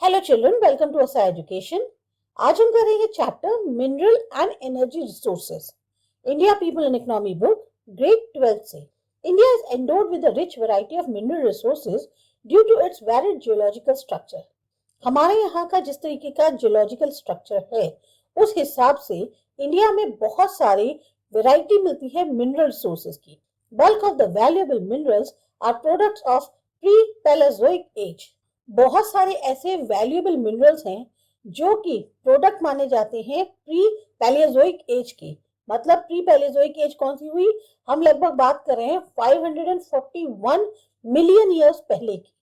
Hello children, welcome to Asa education. आज हम करेंगे chapter mineral and energy resources, India people and economy book, grade 12 से। India is endowed with a rich variety of mineral resources due to its valid geological structure. हमारे यहाँ का जिस तरीके का जियोलॉजिकल स्ट्रक्चर है, उस हिसाब से इंडिया में बहुत सारी वैरायटी मिलती है मिनरल रिसोर्सेज की। Bulk of the valuable minerals are products of pre Palaeozoic age. बहुत सारे ऐसे वैल्यूएबल मिनरल्स हैं जो कि प्रोडक्ट माने जाते हैं प्री पैलेजोइक एज के। मतलब प्री पैलेजोइक एज कौन सी हुई? हम लगभग बात कर रहे हैं 541 मिलियन ईयर्स पहले की।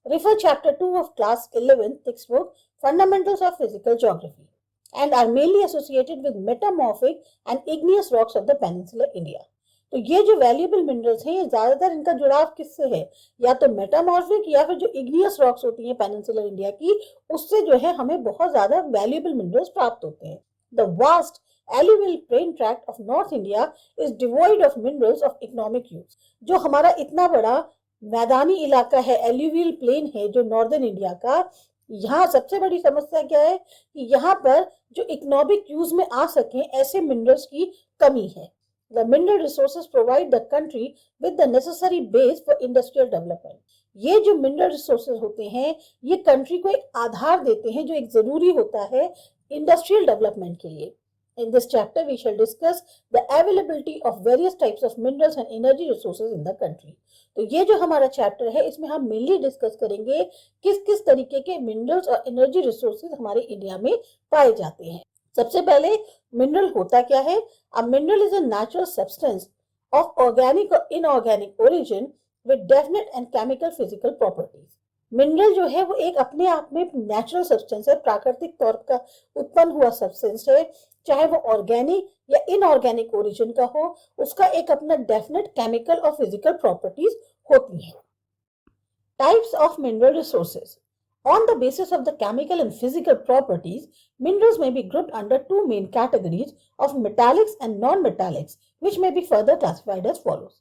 Refer chapter 2 of class 11 text book fundamentals of physical geography and are mainly associated with metamorphic and igneous rocks of the peninsular India. तो ये जो वैल्यूएबल मिनरल्स हैं, ये ज्यादातर इनका जुड़ाव किससे है? या तो मेटामॉर्फिक या फिर जो इग्नियस रॉक्स होती हैं पेनिनसुलर इंडिया की, उससे जो है हमें बहुत ज्यादा वैल्यूएबल मिनरल्स प्राप्त होते हैं। The vast alluvial plain tract of North India is devoid of minerals of economic use। जो हमारा इतना बड़ा मैदानी इलाका है, एल्यूवियल प्लेन है जो नॉर्दर्न इंडिया का, यहाँ सबसे बड़ी समस्या क्या है कि यहाँ पर जो इकोनॉमिक यूज में आ सके ऐसे मिनरल्स की कमी है। The mineral resources provide the country with the necessary base for industrial development। ये जो मिनरल रिसोर्सेज होते हैं, ये कंट्री को एक आधार देते हैं जो एक जरूरी होता है इंडस्ट्रियल डेवलपमेंट के लिए। In this chapter, we shall discuss the availability of various types of minerals and energy resources in the country। तो ये जो हमारा चैप्टर है, इसमें हम मेनली डिस्कस करेंगे किस किस तरीके के मिनरल्स और एनर्जी रिसोर्सेज हमारे इंडिया में पाए जाते हैं। सबसे पहले मिनरल होता क्या है? A mineral is a natural substance of organic और inorganic origin with definite and chemical physical properties. Mineral जो है वो एक अपने आप में नेचुरल सब्सटेंस है, प्राकृतिक तौर का उत्पन्न हुआ सब्सटेंस है, चाहे वो ऑर्गेनिक या इनऑर्गेनिक ओरिजिन का हो, उसका एक अपना डेफिनेट केमिकल और फिजिकल प्रॉपर्टीज होती हैं। Types of mineral resources. On the basis of the chemical and physical properties, minerals may be grouped under two main categories of metallics and non-metallics, which may be further classified as follows।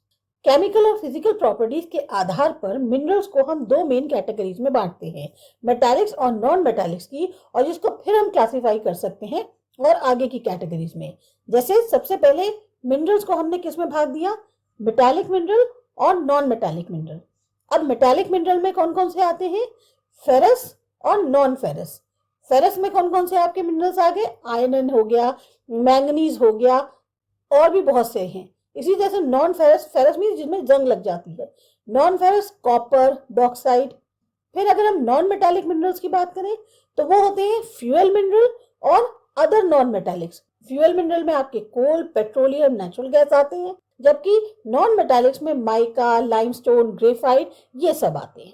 Chemical और physical properties के आधार पर minerals को हम दो main categories में बांटते हैं, मेटालिक्स और नॉन मेटालिक्स की, और जिसको फिर हम क्लासिफाई कर सकते हैं और आगे की कैटेगरीज में। जैसे सबसे पहले मिनरल्स को हमने किस में भाग दिया? मेटालिक मिनरल और नॉन मेटालिक मिनरल। अब मेटालिक मिनरल में कौन कौन से आते हैं? फेरस और नॉन फेरस। फेरस में कौन कौन से आपके मिनरल्स आ गए? आयरन हो गया, मैंगनीज हो गया, और भी बहुत से हैं। इसी तरह से नॉन फेरस, फेरस मीन जिसमें जंग लग जाती है, नॉन फेरस कॉपर, बॉक्साइट। फिर अगर हम नॉन मेटालिक मिनरल्स की बात करें तो वो होते हैं फ्यूल मिनरल और other non metallics. Fuel mineral में आपके कोल, पेट्रोलियम, नेचुरल गैस आते हैं, जबकि नॉन मेटालिक्स में माइका, लाइमस्टोन, ग्रेफाइट, ये सब आते हैं।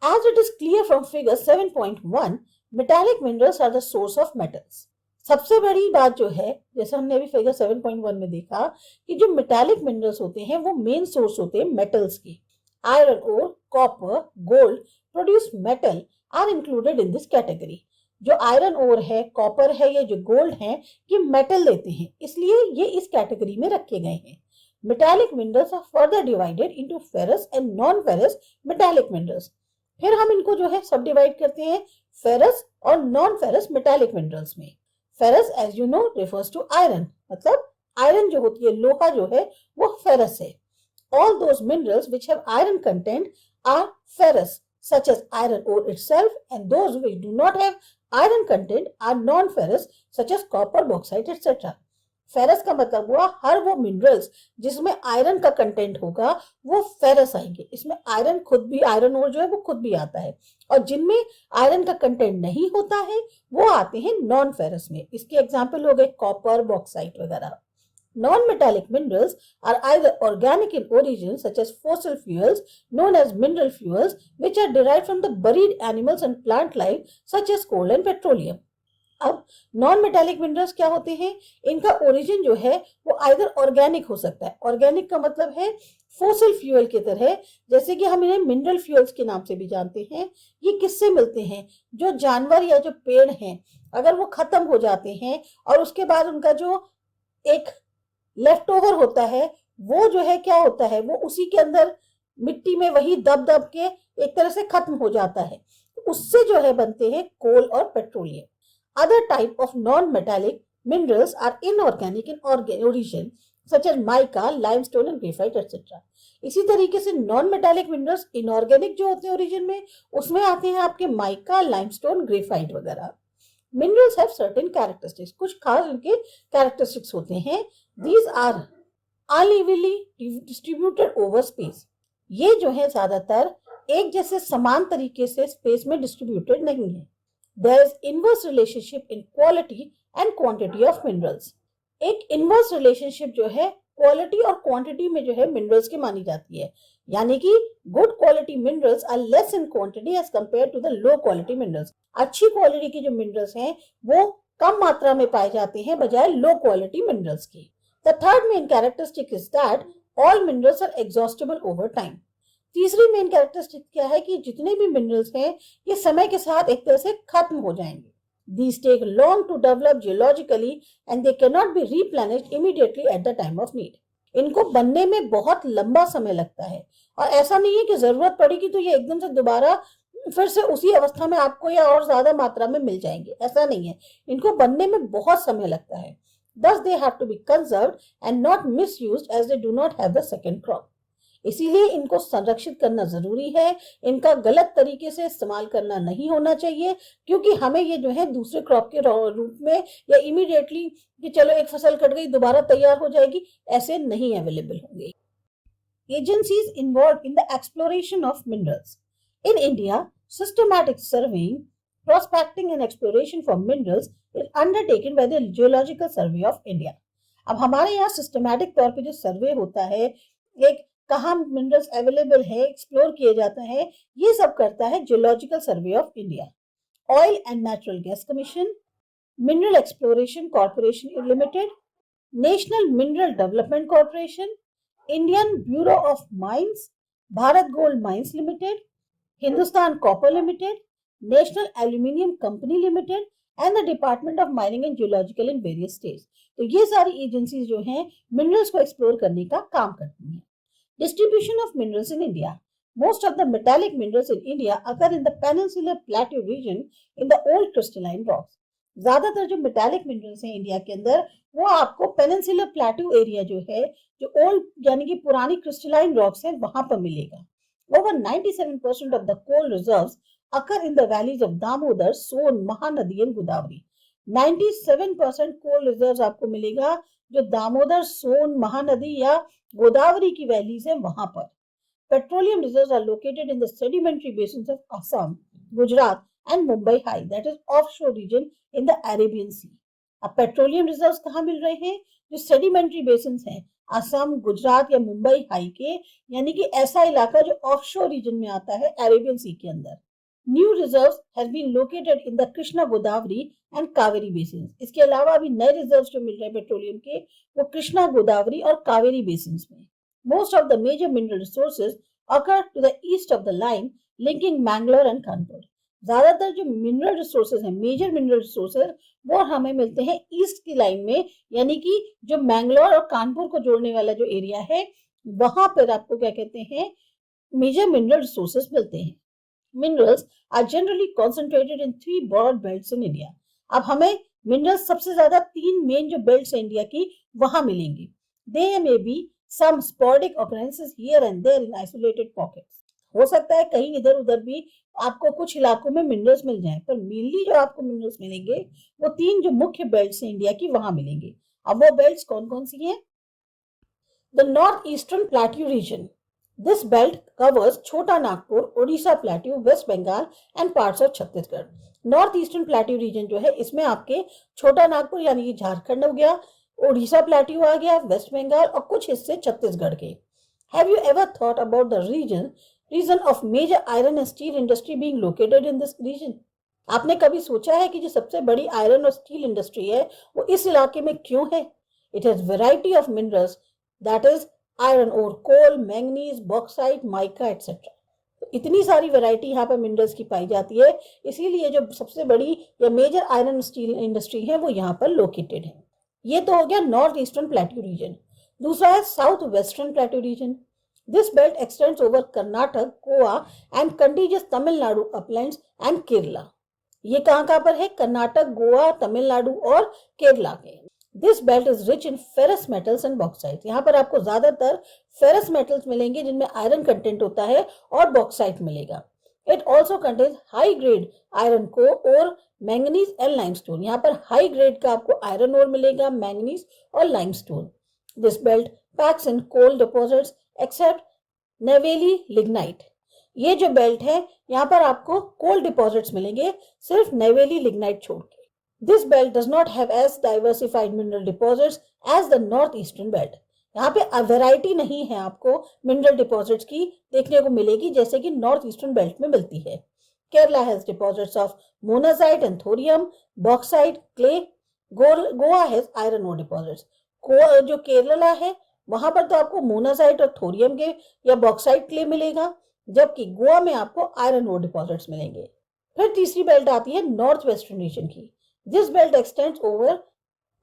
As it is clear from figure 7.1, metallic minerals are the source of metals। सबसे बड़ी बात जो है, जैसे हमने अभी फिगर 7.1 में देखा कि जो मेटालिक मिनरल्स होते हैं वो मेन सोर्स होते हैं मेटल्स के। Iron ore, copper, gold produce metal are included in this category. जो आयरन ओर है, कॉपर है, या जो गोल्ड है, ये मेटल देते हैं, इसलिए ये इस कैटेगरी में रखे गए हैं। Metallic minerals are further divided into ferrous and non ferrous metallic minerals. फिर हम इनको जो है सब डिवाइड करते हैं फेरस और नॉन फेरस मेटालिक मिनरल्स में। Ferrous as you know refers to iron, मतलब आयरन जो होती है, लोहा जो है, वो फेरस है। All those minerals which have iron content are ferrous, such as iron ore itself, and those which do not have iron content are non-ferrous, such as copper, bauxite, etc। Ferrous का मतलब हुआ हर वो minerals जिसमें iron का content होगा वो ferrous आएंगे। इसमें आयरन खुद भी, आयरन ओर जो है वो खुद भी आता है, और जिनमें आयरन का कंटेंट नहीं होता है वो आते हैं नॉन फेरस में। इसके एग्जांपल हो गए कॉपर, बॉक्साइट वगैरह। Non-metallic minerals are either organic in origin, such as fossil fuels known as mineral fuels, which are derived from the buried animals and plant life, such as coal and petroleum। अब non metallic minerals क्या होते हैं? इनका origin जो है वो either organic हो सकता है। ऑर्गेनिक का मतलब है फोसिल फ्यूल की तरह, जैसे कि हम इन्हें मिनरल फ्यूल्स के नाम से भी जानते हैं। ये किससे मिलते हैं? जो जानवर या जो पेड़ हैं, अगर वो खत्म हो जाते हैं और उसके बाद उनका जो एक लेफ्ट ओवर होता है, वो जो है क्या होता है, वो उसी के अंदर मिट्टी में वही दब दब के एक तरह से खत्म हो जाता है। उससे जो है बनते हैं कोल और petroleum. Other type of non metallic minerals are inorganic in origin such as mica, limestone and graphite etcetera. इसी तरीके से नॉन मेटालिक मिनरल्स इनऑर्गेनिक जो होते हैं ओरिजिन में, उसमें आते हैं आपके माइका, लाइमस्टोन, ग्रेफाइट वगैरह। मिनरल्स हैव सर्टेन कैरेक्टरिस्टिक्स, कुछ खास उनके कैरेक्टरिस्टिक्स होते हैं। These are unevenly distributed over space. ये जो है ज्यादातर एक जैसे समान तरीके से स्पेस में डिस्ट्रीब्यूटेड नहीं है। There is inverse relationship in quality and quantity of minerals. एक इनवर्स रिलेशनशिप जो है क्वालिटी और क्वांटिटी में जो है मिनरल्स की मानी जाती है, यानी कि good quality minerals are less in quantity as compare to the low quality minerals. अच्छी क्वालिटी के जो मिनरल्स हैं वो कम मात्रा में पाए जाते हैं बजाय लो क्वालिटी मिनरल्स की। The third main characteristic is that all minerals are exhaustible over time. तीसरी मेन कैरेक्टरिस्टिक क्या है कि जितने भी मिनरल्स हैं ये समय के साथ एक तरह से खत्म हो जाएंगे। These take long to develop geologically and they cannot be replenished immediately at the time of need. इनको बनने में बहुत लंबा समय लगता है और ऐसा नहीं है कि जरूरत पड़ेगी तो ये एकदम से दोबारा फिर से उसी अवस्था में आपको या और ज्यादा मात्रा में मिल जाएंगे, ऐसा नहीं है। इनको बनने में बहुत समय लगता है। Thus they have to be conserved and not misused as they do not have the second crop. इसीलिए इनको संरक्षित करना जरूरी है, इनका गलत तरीके से इस्तेमाल करना नहीं होना चाहिए, क्योंकि हमें ये जो है दूसरे क्रॉप के रूप में या इमीडिएटली कि चलो एक फसल कट गई दोबारा तैयार हो जाएगी, ऐसे नहीं अवेलेबल होंगे। Agencies involve in the exploration of minerals in India, systematic surveying, prospecting and exploration for minerals is undertaken by the Geological Survey of India. अब हमारे यहाँ सिस्टमैटिक तौर पे जो सर्वे होता है, एक कहाँ मिनरल्स अवेलेबल है, एक्सप्लोर किए जाता है, ये सब करता है geological survey of India. Oil and natural gas commission, mineral exploration corporation limited, national mineral development corporation, Indian bureau of mines, Bharat gold mines limited, Hindustan copper limited, national aluminium company limited and the department of mining and geological in various states. तो ये सारी agencies जो हैं minerals को explore करने का काम करती हैं। Distribution of minerals in India. Most of the metallic minerals in India occur in the peninsular plateau region in the old crystalline rocks. ज्यादातर जो मेटालिक मिनरल्स हैं इंडिया के अंदर वो आपको पेनिनसुलर प्लेटू एरिया जो है, जो ओल्ड यानी कि पुरानी क्रिस्टलाइन रॉक्स है, वहां पर मिलेगा। Over 97% of the coal reserves occur in the valleys of Damodar, Son, Mahanadi and Godavari. 97% coal reserves आपको मिलेगा जो दामोदर, सोन, महानदी या गोदावरी की वैलीज है वहां पर। Petroleum reserves are located in the sedimentary basins of Assam, Gujarat and Mumbai High, that is offshore region in the Arabian Sea. अब petroleum reserves कहाँ मिल रहे हैं? जो सेडिमेंट्री बेसिन्स हैं असम, गुजरात या मुंबई हाई के, यानी कि ऐसा इलाका जो ऑफशोर रीजन में आता है अरेबियन सी के अंदर। New reserves has been located in the Krishna Godavari and Kaveri basin. इसके अलावा अभी नए रिजर्व्स जो मिल रहे हैं पेट्रोलियम के वो कृष्णा गोदावरी और कावेरी बेसिन में। Most of the major mineral resources occur to the east of the line linking Mangalore and Kanpur. ज्यादातर जो मिनरल रिसोर्सेज हैं, मेजर मिनरल रिसोर्सेज, वो हमें मिलते हैं ईस्ट की लाइन में, यानी कि जो मैंगलोर और कानपुर को जोड़ने वाला जो एरिया है वहां पर आपको क्या कहते हैं, मेजर मिनरल रिसोर्सेज मिलते हैं। Minerals are generally concentrated in 3 broad belts in India. अब हमें मिनरल्स सबसे ज्यादा 3 मेन जो बेल्ट्स हैं इंडिया की वहां मिलेंगी। There may be some sporadic occurrences here and there in isolated pockets. हो सकता है कहीं इधर उधर भी आपको कुछ इलाकों में मिनरल्स मिल जाएं, पर मेनली जो आपको मिनरल्स मिलेंगे वो 3 जो मुख्य बेल्ट्स हैं इंडिया की वहां मिलेंगे। अब वो बेल्ट्स कौन कौन सी हैं? The northeastern plateau region. This belt covers Chota Nagpur, Odisha Plateau, West Bengal and parts of Chhattisgarh. North eastern plateau reason जो है इसमें आपके छोटा नागपुर यानी कि झारखंड हो गया, ओडिशा प्लेट्यू आ गया, वेस्ट बंगाल और कुछ हिस्से छत्तीसगढ़ के। Have you ever thought about the reason of major iron and steel industry being located in this region? आपने कभी सोचा है कि जो सबसे बड़ी आयरन और स्टील इंडस्ट्री है वो इस इलाके में क्यों है? It has variety of minerals, that is iron और कोल, मैंगनीज, बॉक्साइट, माइका एटसेट्रा। इतनी सारी वैरायटी यहाँ पर मिनरल्स की पाई जाती है, इसीलिए जो सबसे बड़ी या मेजर आयरन स्टील इंडस्ट्री है वो यहाँ पर लोकेटेड है। ये तो हो गया नॉर्थ ईस्टर्न प्लेट्यू रीजन। दूसरा है south western plateau region. This belt extends over Karnataka, Goa and contiguous Tamil Nadu uplands and Kerala. ये कहाँ पर है? कर्नाटक, गोवा, तमिलनाडु और केरला के। This belt is rich in ferrous metals and bauxite. यहाँ पर आपको ज्यादातर फेरस मेटल्स मिलेंगे जिनमें आयरन कंटेंट होता है और बॉक्साइट मिलेगा। It also contains high grade iron को और मैंगनीज एंड लाइमस्टोन। यहाँ पर हाई ग्रेड का आपको आयरन और मिलेगा, मैंगनीज और limestone. This belt packs in coal deposits except Neyveli lignite. ये जो बेल्ट है यहाँ पर आपको कोल डिपॉजिट्स मिलेंगे सिर्फ नेवेली लिग्नाइट छोड़ के। This belt does not have as diversified mineral deposits as the north eastern belt. यहाँ पे वैरायटी नहीं है आपको मिनरल डिपॉजिट्स की देखने को मिलेगी जैसे कि नॉर्थ ईस्टर्न बेल्ट में मिलती है। Kerala has deposits of monazite and thorium, bauxite, clay. Goa has iron ore deposits. जो केरला है वहां पर तो आपको मोनाजाइट और थोरियम के या बॉक्साइट क्ले मिलेगा, जबकि गोवा में आपको आयरन ओर डिपॉजिट्स मिलेंगे। फिर तीसरी बेल्ट आती है नॉर्थ वेस्टर्न रीजन की। This belt extends over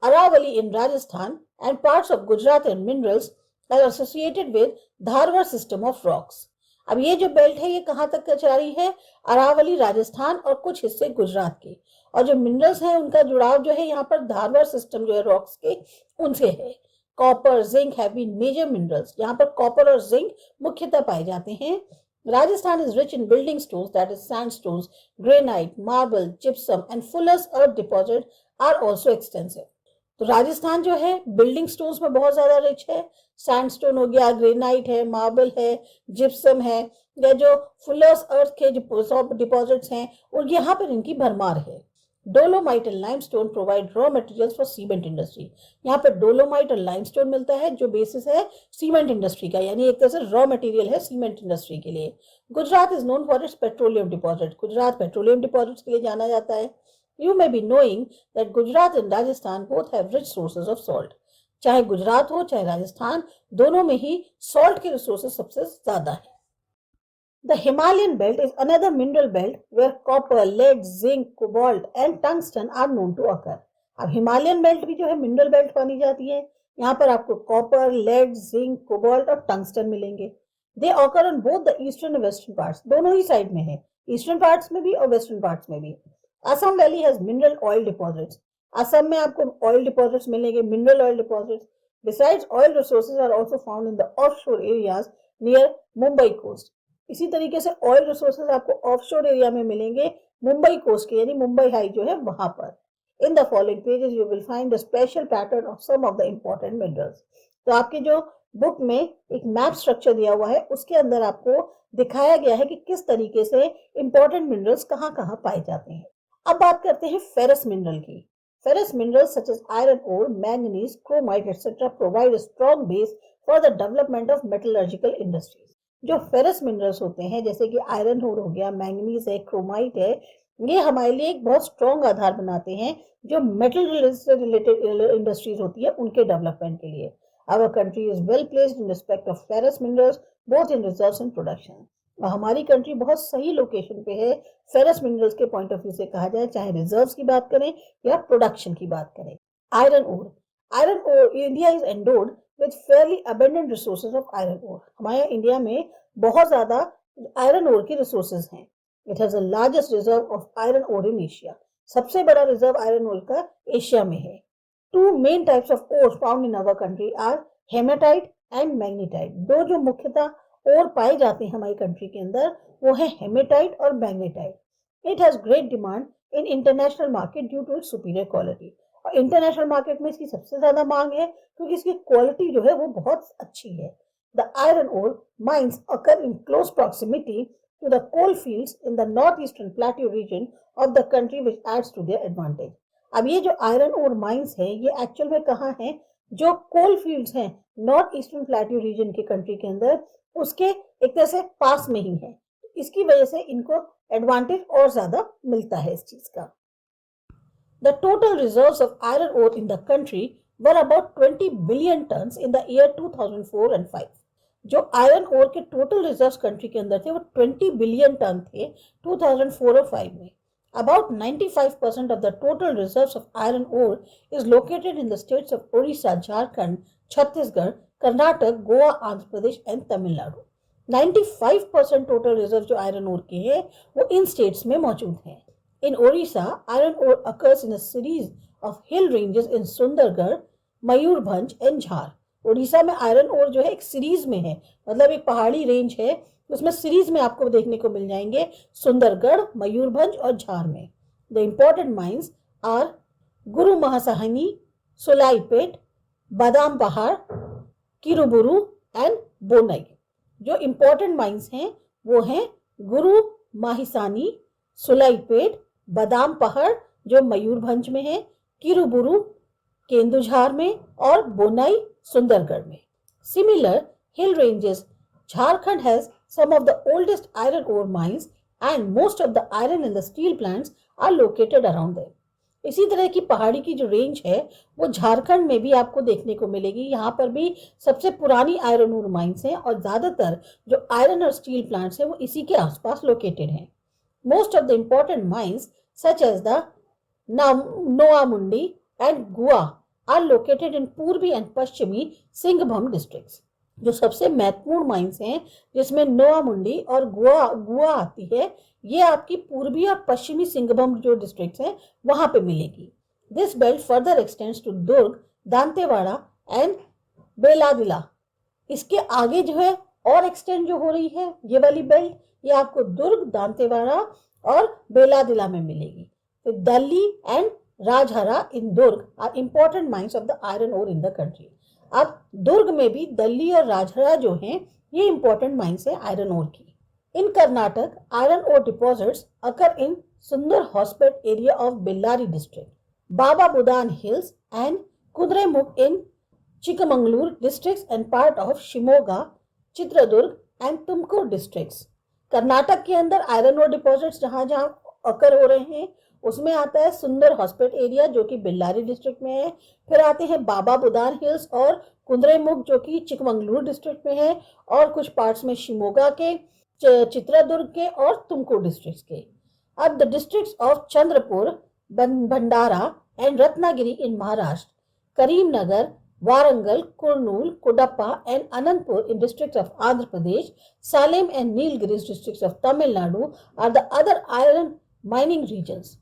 Aravalli in Rajasthan and parts of Gujarat and minerals are associated with Dharwar system of rocks. अब ये जो बेल्ट है ये कहाँ तक चला रही है? अरावली राजस्थान और कुछ हिस्से गुजरात के। और जो मिनरल्स हैं उनका जुड़ाव जो है यहाँ पर धारवाड़ सिस्टम जो है रॉक्स के उनसे है। Copper, zinc have been major minerals. यहाँ पर कॉपर और जिंक मुख्यतः पाए जाते हैं। Rajasthan is rich in building stones, that is sandstones, granite, marble, gypsum and fuller's earth deposit are also extensive. तो राजस्थान जो है बिल्डिंग स्टोन्स में बहुत ज्यादा रिच है। सैंडस्टोन हो गया, ग्रेनाइट है, मार्बल है, जिप्सम है, या जो फुलर्स अर्थ के जो डिपॉजिट्स हैं और यहाँ पर इनकी भरमार है। Dolomite and limestone provide raw materials for cement industry. यहाँ पर डोलोमाइट और लाइमस्टोन मिलता है जो बेसिस है सीमेंट इंडस्ट्री का, यानी एक तरह से रॉ मटेरियल है सीमेंट इंडस्ट्री के लिए। Gujarat is known for its petroleum deposit. Gujarat petroleum deposits के लिए जाना जाता है। You may be knowing that Gujarat and Rajasthan both have rich sources of salt. चाहे गुजरात हो चाहे राजस्थान, दोनों में ही सॉल्ट के रिसोर्सेज सबसे ज्यादा है। The Himalayan belt is another mineral belt where copper, lead, zinc, cobalt and tungsten are known to occur. अब हिमालयन बेल्ट भी जो है मिनरल बेल्ट मानी जाती है। यहाँ पर आपको कॉपर, लेड, जिंक, कोबाल्ट और टंगस्टन मिलेंगे। They occur on both the eastern और वेस्टर्न पार्ट्स। दोनों ही साइड में है, ईस्टर्न पार्ट्स में भी और वेस्टर्न पार्ट्स में भी। Assam valley has mineral oil deposits. Assam में आपको ऑयल डिपॉजिट्स मिलेंगे, mineral oil deposits. Besides oil resources are also found in the offshore areas near Mumbai coast. इसी तरीके से ऑयल रिसोर्सेज आपको ऑफशोर एरिया में मिलेंगे मुंबई कोस्ट के, यानी मुंबई हाई जो है वहां पर। In the following pages you will find the special pattern of some of the important minerals. तो आपके जो बुक में एक मैप स्ट्रक्चर दिया हुआ है उसके अंदर आपको दिखाया गया है कि किस तरीके से इंपॉर्टेंट मिनरल्स कहाँ कहाँ पाए जाते हैं। अब बात करते हैं फेरस मिनरल की। Ferrous minerals such as iron ore, manganese, chromite, etc. provide a strong base for the development of metallurgical industries. जो फेरस मिनरल्स होते हैं जैसे कि आयरन ओर हो गया, मैंगनीज है, क्रोमाइट है, ये हमारे लिए एक बहुत स्ट्रॉन्ग आधार बनाते हैं जो मेटल से रिलेटेड इंडस्ट्रीज होती है उनके डेवलपमेंट के लिए। Our country is well placed in respect of ferrous minerals both in reserves and production. और हमारी कंट्री बहुत सही लोकेशन पे है फेरस मिनरल्स के पॉइंट ऑफ व्यू से कहा जाए, चाहे रिजर्व्स की बात करें या प्रोडक्शन की बात करें। Iron ore India is endowed with fairly abundant resources of iron ore. हमारे इंडिया में बहुत ज्यादा आयरन ओर के रिसोर्सेज हैं। It has the largest reserve of iron ore in Asia. सबसे बड़ा रिजर्व आयरन ओर का एशिया में है। Two main types of ore found in our country are hematite and magnetite. दो जो मुख्यतः ओर पाए जाते हैं हमारी कंट्री के अंदर वो है हेमेटाइट और magnetite. It has great demand in international market due to its superior quality. और इंटरनेशनल मार्केट में इसकी सबसे ज्यादा मांग है क्योंकि इसकी क्वालिटी जो है वो बहुत अच्छी है। The iron ore mines occur in close proximity to the coal fields in the north eastern plateau region of the country which adds to their advantage. अब ये जो आयरन ओर माइंस है ये एक्चुअल में कहाँ है? जो कोल फील्ड्स हैं नॉर्थ ईस्टर्न प्लेट्यू रीजन के कंट्री के अंदर उसके एक तरह से पास में ही है। इसकी वजह से इनको एडवांटेज और ज्यादा मिलता है इस चीज का। The total reserves of iron ore in the country were about 20 billion tons in the year 2004 and 5. जो आयरन ओर के टोटल रिजर्व्स कंट्री के अंदर थे वो 20 बिलियन टन थे 2004 और 5 में। About 95% of the total reserves of iron ore is located in the states of Orissa, Jharkhand, Chhattisgarh Karnataka, Goa, Andhra Pradesh and Tamil Nadu. 95% total reserve जो आयरन ओर के हैं वो इन स्टेट्स में मौजूद हैं। In Odisha, iron ore occurs in a series of hill ranges in Sundargarh, Mayurbhanj and Jhar. Odisha में iron ore जो है एक सीरीज में है, मतलब एक पहाड़ी रेंज है, उसमें सीरीज में आपको देखने को मिल जाएंगे सुंदरगढ़, मयूरभंज और झार में। द इम्पोर्टेंट माइंस आर गुरु महासाहनी, सोलाईपेट, बादाम पहाड़, किरुबुरु एंड बोनई। जो इम्पोर्टेंट माइंस हैं वो हैं गुरु माहिसानी, सुलाईपेट, बादाम पहाड़ जो मयूरभंज में है, किरुबुरु केंदुझार में और बोनई सुंदरगढ़ में। Similar hill ranges, Jharkhand has some of the oldest iron ore mines and most of the iron and the steel plants are located around them. इसी तरह की पहाड़ी की जो रेंज है वो झारखंड में भी आपको देखने को मिलेगी। यहाँ पर भी सबसे पुरानी आयरन ओर माइंस हैं और ज्यादातर जो आयरन और स्टील प्लांट्स हैं वो इसी के आसपास लोकेटेड हैं। Most of the important mines such as the Noamundi and Gua are located in Purbi and पश्चिमी सिंहभूम डिस्ट्रिक्ट्स। जो सबसे महत्वपूर्ण माइंस हैं जिसमें नोआमुंडी और गुआ आती है, ये आपकी पूर्वी और पश्चिमी सिंहभूम जो डिस्ट्रिक्ट्स हैं वहां पे मिलेगी। This belt further extends to Durg, Dantewada and Bailadila. इसके आगे जो है और एक्सटेंड जो हो रही है ये वाली बेल्ट, ये आपको दुर्ग, दांतेवाड़ा और बेलादिला में मिलेगी। तो Delhi and Rajhara in Durg are important mines of the iron ore in the country. अब दुर्ग में भी दिल्ली और राजहरा जो हैं ये इंपॉर्टेंट माइंस है आयरन ओर की। In Karnataka, iron ore deposits occur in Sandur Hospet area of Bellary district, Baba Budan Hills and Kudremukh in Chikmagalur districts and part of Shimoga, Chitradurga and Tumkur districts. Karnataka के अंदर आयरन ओर डिपॉजिट्स जहां जहां अकर हो रहे हैं उसमें आता है सुंदर हॉस्पेट एरिया जो कि बेल्लारी डिस्ट्रिक्ट में है, फिर आते हैं बाबा बुदान हिल्स और कुद्रेमुख जो कि चिकमंगलूर डिस्ट्रिक्ट में है, और कुछ पार्ट्स में शिमोगा के, चित्रदुर्ग के और तुमकुर डिस्ट्रिक्ट के। अब the districts of Chandrapur, Bhandara and Ratnagiri in Maharashtra, Karimnagar, Warangal, Kurnool, Cuddapah and Anantapur in districts of Andhra Pradesh, Salem and Nilgiris districts of Tamil Nadu are the other iron mining regions.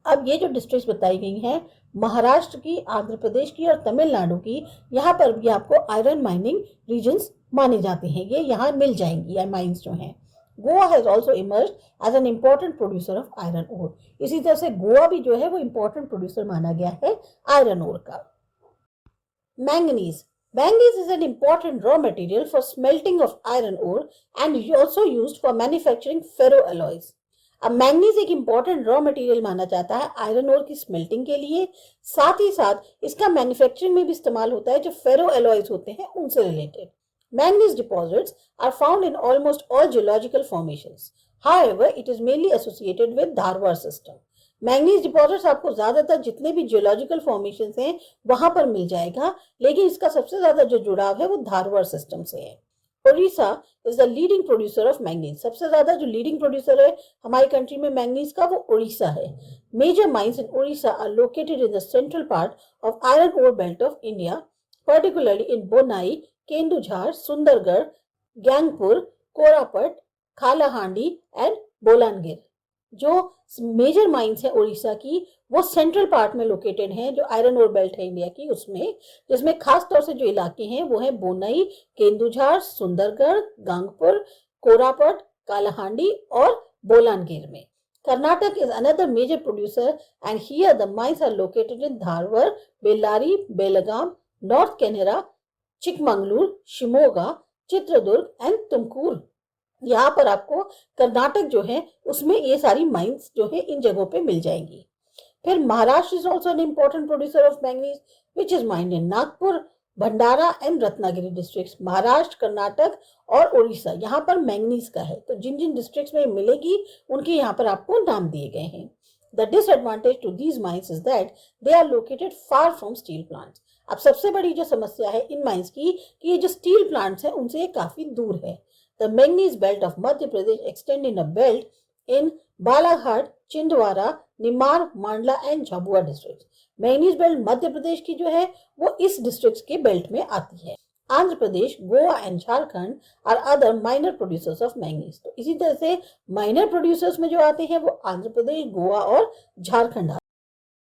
अब ये जो डिस्ट्रिक्ट्स बताई गई हैं महाराष्ट्र की, आंध्र प्रदेश की और तमिलनाडु की, यहाँ पर भी आपको आयरन माइनिंग रीजन्स माने जाते हैं, ये यहाँ मिल जाएंगी ये माइंस जो हैं। Goa has also emerge as an important producer of iron ore. इसी तरह से गोवा भी जो है वो इम्पोर्टेंट प्रोड्यूसर माना गया है आयरन ओर का। Manganese, manganese is an important raw material for smelting of iron ore and also used for manufacturing ferroalloys. अब मैंगनीज एक इंपॉर्टेंट रॉ मटेरियल माना जाता है आयरन ओर की स्मेल्टिंग के लिए, साथ ही साथ इसका मैन्युफैक्चरिंग में भी इस्तेमाल होता है जो फेरो एलॉयज होते हैं उनसे related. Manganese deposits are found in almost all geological formations, however it is mainly associated with Dharwar system. Manganese deposits आपको ज्यादातर जितने भी जियोलॉजिकल फॉर्मेशंस हैं वहां पर मिल जाएगा, लेकिन इसका सबसे ज्यादा जो जुड़ाव है वो धारवाड़ सिस्टम से है। Odisha is the leading producer of manganese. सबसे ज्यादा जो लीडिंग प्रोड्यूसर है हमारी कंट्री में मैंगनीज का वो उड़ीसा है। Major mines in Orissa are located in the central part of iron ore belt of India, particularly in Bonai, Kendujhar, Sundargarh, Gangpur, Koraput, Kalahandi and Bolangir. जो मेजर माइंस है उड़ीसा की वो सेंट्रल पार्ट में लोकेटेड हैं जो आयरन ओर बेल्ट है इंडिया की उसमें, जिसमें खास तौर से जो इलाके हैं वो है बोनई, केंदुझार, सुंदरगढ़, गंगपुर, कोरापट, कालाहांडी और बोलानगिर में। Karnataka is another major producer and here the mines are located in Dharwar, Bellary, Belgaum, north Kanara, Chikmagalur, Shimoga, Chitradurga and Tumkur. यहाँ पर आपको कर्नाटक जो है उसमें ये सारी माइंस जो है इन जगहों पे मिल जाएंगी। फिर Maharashtra is also an important producer of manganese which is mind in Nagpur, Bhandara and Ratnagiri districts. Maharashtra, Karnataka और उड़ीसा यहाँ पर मैंगनीज का है, तो जिन जिन डिस्ट्रिक्ट्स में मिलेगी उनके यहाँ पर आपको नाम दिए गए हैं। The disadvantage to these mines is that they are located far from steel plants. अब सबसे बड़ी जो समस्या है इन माइंस की कि ये जो स्टील प्लांट्स हैं उनसे ये काफी दूर है। The manganese belt of Madhya Pradesh extend in a belt in Balaghat, Chindwara, Nimar, Mandla and Jhabua districts. Manganese belt Madhya Pradesh की जो है वो इस डिस्ट्रिक्ट के बेल्ट में आती है। Andhra Pradesh, Goa and Jharkhand are other minor producers of manganese. तो इसी तरह से माइनर प्रोड्यूसर्स में जो आते हैं वो आंध्र प्रदेश, गोवा और झारखंड